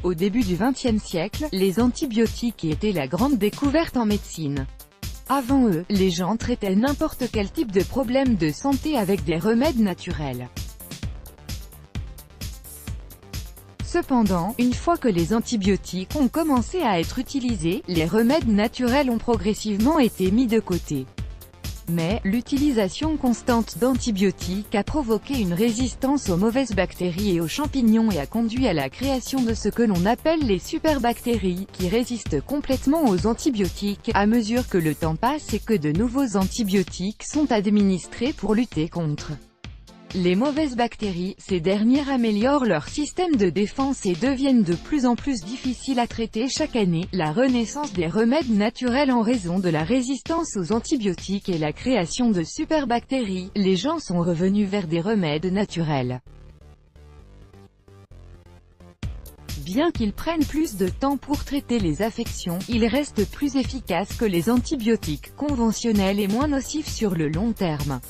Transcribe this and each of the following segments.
Au début du XXe siècle, les antibiotiques étaient la grande découverte en médecine. Avant eux, les gens traitaient n'importe quel type de problème de santé avec des remèdes naturels. Cependant, une fois que les antibiotiques ont commencé à être utilisés, les remèdes naturels ont progressivement été mis de côté. Mais, l'utilisation constante d'antibiotiques a provoqué une résistance aux mauvaises bactéries et aux champignons et a conduit à la création de ce que l'on appelle les superbactéries, qui résistent complètement aux antibiotiques, à mesure que le temps passe et que de nouveaux antibiotiques sont administrés pour lutter contre les mauvaises bactéries. Ces dernières améliorent leur système de défense et deviennent de plus en plus difficiles à traiter chaque année. La renaissance des remèdes naturels en raison de la résistance aux antibiotiques et la création de superbactéries, les gens sont revenus vers des remèdes naturels. Bien qu'ils prennent plus de temps pour traiter les affections, ils restent plus efficaces que les antibiotiques conventionnels et moins nocifs sur le long terme.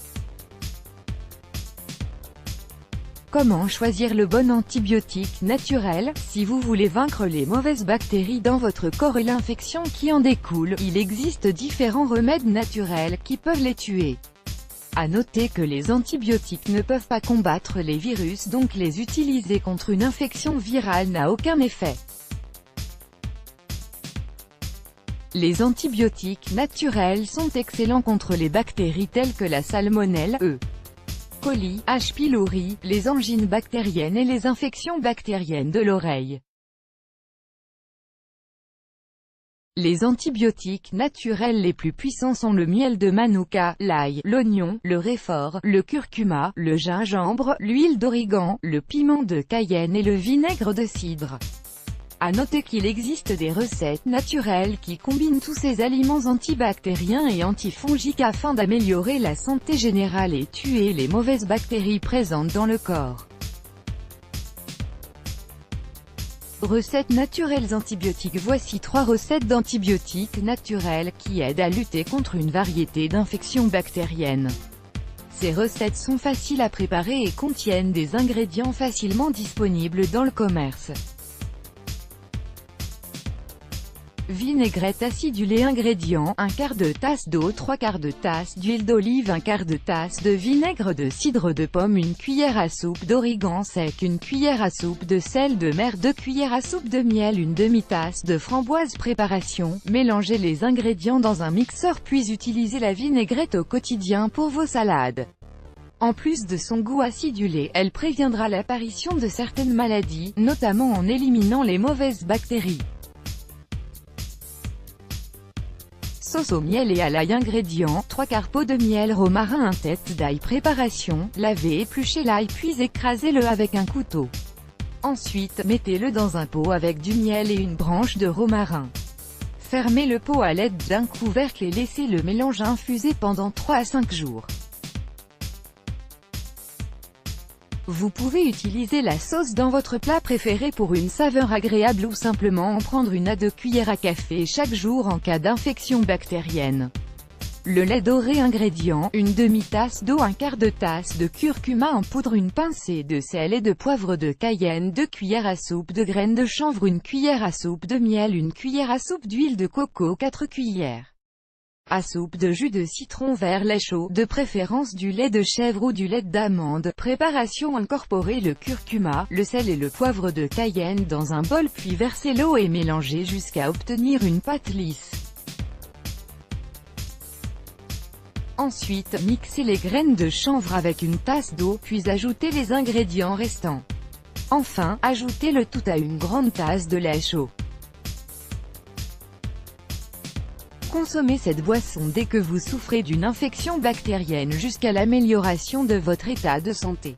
Comment choisir le bon antibiotique naturel? Si vous voulez vaincre les mauvaises bactéries dans votre corps et l'infection qui en découle, il existe différents remèdes naturels qui peuvent les tuer. À noter que les antibiotiques ne peuvent pas combattre les virus, donc les utiliser contre une infection virale n'a aucun effet. Les antibiotiques naturels sont excellents contre les bactéries telles que la salmonelle, E. coli, H. pylori, les angines bactériennes et les infections bactériennes de l'oreille. Les antibiotiques naturels les plus puissants sont le miel de Manuka, l'ail, l'oignon, le réfort, le curcuma, le gingembre, l'huile d'origan, le piment de Cayenne et le vinaigre de cidre. À noter qu'il existe des recettes naturelles qui combinent tous ces aliments antibactériens et antifongiques afin d'améliorer la santé générale et tuer les mauvaises bactéries présentes dans le corps. Recettes naturelles antibiotiques. Voici 3 recettes d'antibiotiques naturels qui aident à lutter contre une variété d'infections bactériennes. Ces recettes sont faciles à préparer et contiennent des ingrédients facilement disponibles dans le commerce. Vinaigrette acidulée. Ingrédients: 1/4 de tasse d'eau, 3/4 de tasse d'huile d'olive, 1/4 de tasse de vinaigre de cidre de pomme, 1 cuillère à soupe d'origan sec, 1 cuillère à soupe de sel de mer, 2 cuillères à soupe de miel, 1 demi-tasse de framboise. Préparation: mélangez les ingrédients dans un mixeur puis utilisez la vinaigrette au quotidien pour vos salades. En plus de son goût acidulé, elle préviendra l'apparition de certaines maladies, notamment en éliminant les mauvaises bactéries. Sauce au miel et à l'ail. Ingrédients: 3/4 pot de miel, romarin, 1 tête d'ail. Préparation: lavez, épluchez l'ail puis écrasez-le avec un couteau. Ensuite, mettez-le dans un pot avec du miel et une branche de romarin. Fermez le pot à l'aide d'un couvercle et laissez le mélange infuser pendant 3 à 5 jours. Vous pouvez utiliser la sauce dans votre plat préféré pour une saveur agréable ou simplement en prendre 1 à 2 cuillères à café chaque jour en cas d'infection bactérienne. Le lait doré. Ingrédients: 1 demi-tasse d'eau, 1/4 de tasse de curcuma en poudre, 1 pincée de sel et de poivre de Cayenne, 2 cuillères à soupe de graines de chanvre, 1 cuillère à soupe de miel, 1 cuillère à soupe d'huile de coco, 4 cuillères à soupe de jus de citron vert lait chaud, de préférence du lait de chèvre ou du lait d'amande. Préparation: incorporez le curcuma, le sel et le poivre de Cayenne dans un bol puis versez l'eau et mélangez jusqu'à obtenir une pâte lisse. Ensuite, mixez les graines de chanvre avec 1 tasse d'eau, puis ajoutez les ingrédients restants. Enfin, ajoutez le tout à 1 grande tasse de lait chaud. Consommez cette boisson dès que vous souffrez d'une infection bactérienne jusqu'à l'amélioration de votre état de santé.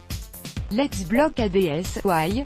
Let's block ADS. Why?